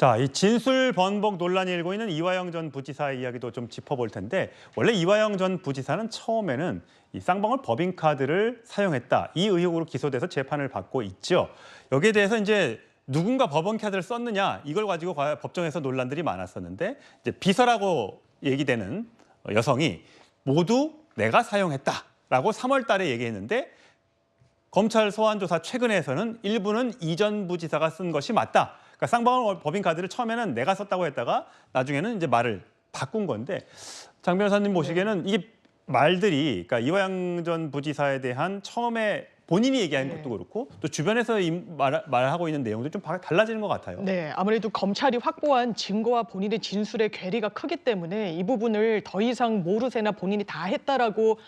자, 이 진술 번복 논란이 일고 있는 이화영 전 부지사의 이야기도 좀 짚어볼 텐데, 원래 이화영 전 부지사는 처음에는 이 쌍방울 법인카드를 사용했다, 이 의혹으로 기소돼서 재판을 받고 있죠. 여기에 대해서 이제 누군가 법인카드를 썼느냐, 이걸 가지고 법정에서 논란들이 많았었는데, 이제 비서라고 얘기되는 여성이 모두 내가 사용했다라고 3월 달에 얘기했는데, 검찰 소환조사 최근에서는 일부는 이 전 부지사가 쓴 것이 맞다. 그러니까 쌍방울 법인카드를 처음에는 내가 썼다고 했다가 나중에는 이제 말을 바꾼 건데, 장 변호사님 보시기에는 이게 말들이, 그러니까 이화영 전 부지사에 대한 처음에 본인이 얘기한 것도 그렇고 또 주변에서 말하고 있는 내용도 좀 달라지는 것 같아요. 네, 아무래도 검찰이 확보한 증거와 본인의 진술의 괴리가 크기 때문에 이 부분을 더 이상 모르쇠나 본인이 다 했다라고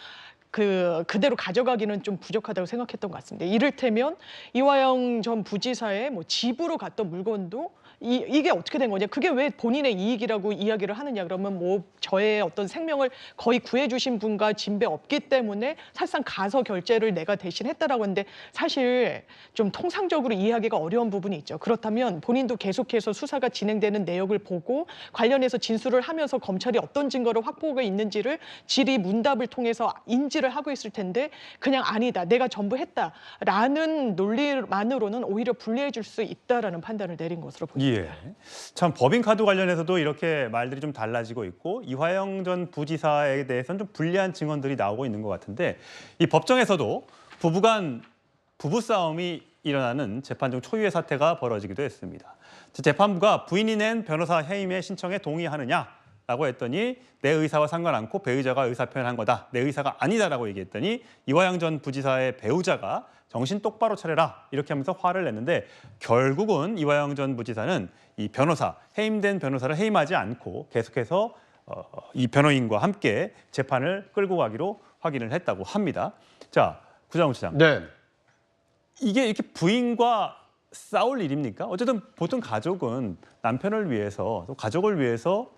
그대로 가져가기는 좀 부족하다고 생각했던 것 같습니다. 이를테면 이화영 전 부지사의 집으로 갔던 물건도 이게 어떻게 된 거냐? 그게 왜 본인의 이익이라고 이야기를 하느냐? 그러면 저의 어떤 생명을 거의 구해주신 분과 진배 없기 때문에 사실상 가서 결제를 내가 대신 했다라고 하는데, 사실 좀 통상적으로 이해하기가 어려운 부분이 있죠. 그렇다면 본인도 계속해서 수사가 진행되는 내역을 보고 관련해서 진술을 하면서 검찰이 어떤 증거를 확보가 있는지를 질의 문답을 통해서 인지를 하고 있을 텐데, 그냥 아니다, 내가 전부 했다라는 논리만으로는 오히려 불리해 줄 수 있다라는 판단을 내린 것으로 보입니다. 예. 참 법인카드 관련해서도 이렇게 말들이 좀 달라지고 있고, 이화영 전 부지사에 대해서는 좀 불리한 증언들이 나오고 있는 것 같은데, 이 법정에서도 부부싸움이 일어나는 재판 중 초유의 사태가 벌어지기도 했습니다. 재판부가 부인이 낸 변호사 해임의 신청에 동의하느냐라고 했더니 내 의사와 상관 않고 배우자가 의사 표현한 거다, 내 의사가 아니다라고 얘기했더니 이화영 전 부지사의 배우자가 정신 똑바로 차려라, 이렇게 하면서 화를 냈는데, 결국은 이화영 전 부지사는 이 해임된 변호사를 해임하지 않고 계속해서 이 변호인과 함께 재판을 끌고 가기로 확인을 했다고 합니다. 자, 구자욱 시장. 네. 이게 이렇게 부인과 싸울 일입니까? 어쨌든 보통 가족은 남편을 위해서, 또 가족을 위해서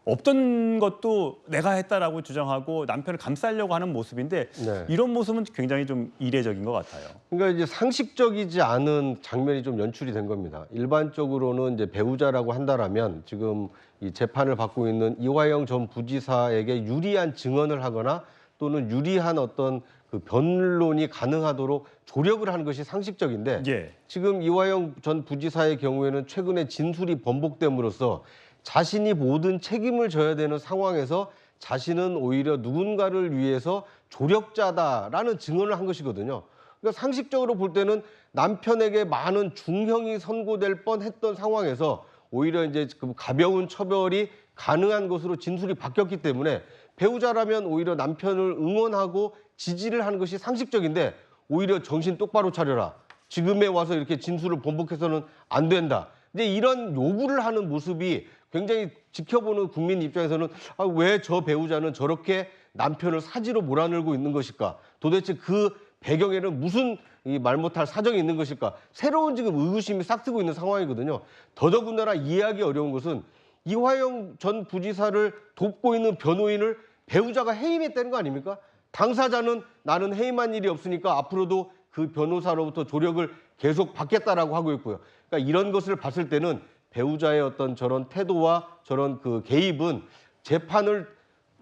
없던 것도 내가 했다라고 주장하고 남편을 감싸려고 하는 모습인데, 네. 이런 모습은 굉장히 좀 이례적인 것 같아요. 그러니까 이제 상식적이지 않은 장면이 좀 연출이 된 겁니다. 일반적으로는 이제 배우자라고 한다라면 지금 이 재판을 받고 있는 이화영 전 부지사에게 유리한 증언을 하거나 또는 유리한 어떤 그 변론이 가능하도록 조력을 하는 것이 상식적인데, 예. 지금 이화영 전 부지사의 경우에는 최근에 진술이 번복됨으로써 자신이 모든 책임을 져야 되는 상황에서 자신은 오히려 누군가를 위해서 조력자다라는 증언을 한 것이거든요. 그러니까 상식적으로 볼 때는 남편에게 많은 중형이 선고될 뻔했던 상황에서 오히려 이제 그 가벼운 처벌이 가능한 것으로 진술이 바뀌었기 때문에 배우자라면 오히려 남편을 응원하고 지지를 하는 것이 상식적인데, 오히려 정신 똑바로 차려라, 지금에 와서 이렇게 진술을 번복해서는 안 된다, 이제 이런 요구를 하는 모습이 굉장히 지켜보는 국민 입장에서는 왜 저 배우자는 저렇게 남편을 사지로 몰아넣고 있는 것일까? 도대체 그 배경에는 무슨 말 못할 사정이 있는 것일까? 새로운 지금 의구심이 싹트고 있는 상황이거든요. 더더군다나 이해하기 어려운 것은 이화영 전 부지사를 돕고 있는 변호인을 배우자가 해임했다는 거 아닙니까? 당사자는 나는 해임한 일이 없으니까 앞으로도 그 변호사로부터 조력을 계속 받겠다라고 하고 있고요. 그러니까 이런 것을 봤을 때는 배우자의 어떤 저런 태도와 저런 그 개입은 재판을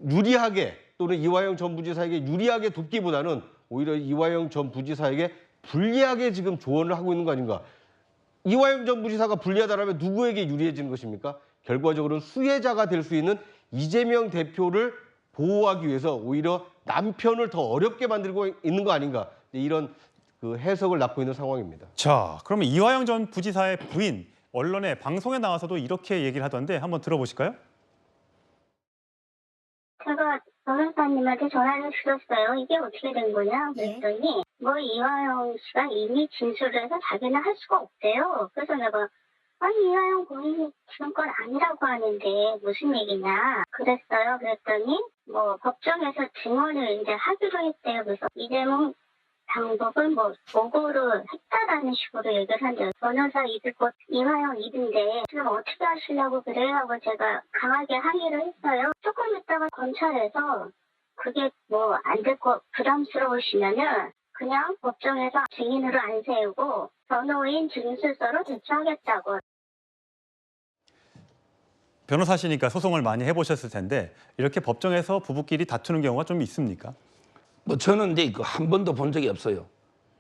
유리하게, 또는 이화영 전 부지사에게 유리하게 돕기보다는 오히려 이화영 전 부지사에게 불리하게 지금 조언을 하고 있는 거 아닌가. 이화영 전 부지사가 불리하다면 누구에게 유리해지는 것입니까? 결과적으로는 수혜자가 될 수 있는 이재명 대표를 보호하기 위해서 오히려 남편을 더 어렵게 만들고 있는 거 아닌가, 이런 그 해석을 낳고 있는 상황입니다. 자, 그러면 이화영 전 부지사의 부인, 언론에 방송에 나와서도 이렇게 얘기를 하던데 한번 들어보실까요? 제가 변호사님한테 전화를 드렸어요. 이게 어떻게 된 거냐 그랬더니 이화영 씨가 이미 진술을 해서 자기는 할 수가 없대요. 그래서 내가 아니 이화영 본인이 지금 건 아니라고 하는데 무슨 얘기냐 그랬어요. 그랬더니 법정에서 증언을 이제 하기로 했대요. 그래서 이재명 방법을 보고를 했다라는 식으로 얘기를 한대요. 변호사 입을 곧 이화영 입인데 지금 어떻게 하시려고 그래요? 하고 제가 강하게 항의를 했어요. 조금 있다가 검찰에서 그게 안 될 거 부담스러우시면은 그냥 법정에서 증인으로 안 세우고 변호인 진술서로 제출하겠다고. 변호사시니까 소송을 많이 해보셨을 텐데 이렇게 법정에서 부부끼리 다투는 경우가 좀 있습니까? 뭐 저는 이제 그 한 번도 본 적이 없어요.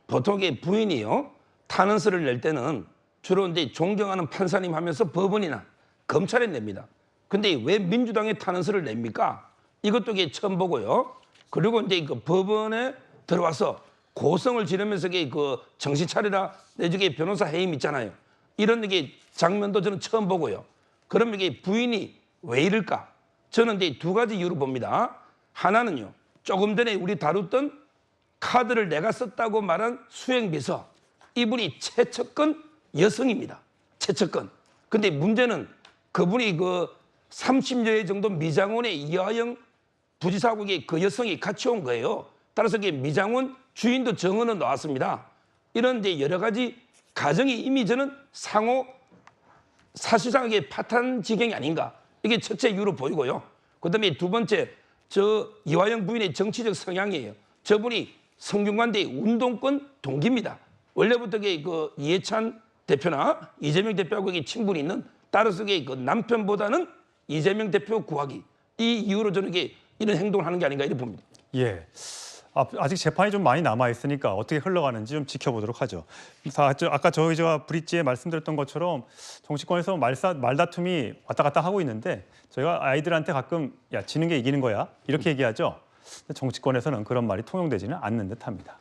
보통 이 부인이요 탄원서를 낼 때는 주로 이제 존경하는 판사님 하면서 법원이나 검찰에 냅니다. 근데 왜 민주당에 탄원서를 냅니까? 이것도 이게 처음 보고요. 그리고 이제 그 법원에 들어와서 고성을 지르면서 그 정신 차리라 내주게 변호사 해임 있잖아요. 이런 이게 장면도 저는 처음 보고요. 그럼 이게 부인이 왜 이럴까? 저는 이제 두 가지 이유로 봅니다. 하나는요. 조금 전에 우리 다뤘던 카드를 내가 썼다고 말한 수행비서. 이분이 최측근 여성입니다. 최측근. 근데 문제는 그분이 그 30여회 정도 미장원의 이화영 부지사하고 그 여성이 같이 온 거예요. 따라서 미장원 주인도 정언은 나왔습니다. 이런 이제 여러 가지 가정이 이미 저는 상호 사실상 이게 파탄 지경이 아닌가. 이게 첫째 이유로 보이고요. 그다음에 두 번째 저 이화영 부인의 정치적 성향이에요. 저분이 성균관대 운동권 동기입니다. 원래부터 그 이해찬 대표나 이재명 대표하고 친분이 있는 따라서 그 남편보다는 이재명 대표 구하기 이 이유로 저는 이런 행동을 하는 게 아닌가 이렇게 봅니다. 예. 아직 재판이 좀 많이 남아 있으니까 어떻게 흘러가는지 좀 지켜보도록 하죠. 아까 저희가 브릿지에 말씀드렸던 것처럼 정치권에서 말다툼이 왔다 갔다 하고 있는데 저희가 아이들한테 가끔 야 지는 게 이기는 거야 이렇게 얘기하죠. 근데 정치권에서는 그런 말이 통용되지는 않는 듯합니다.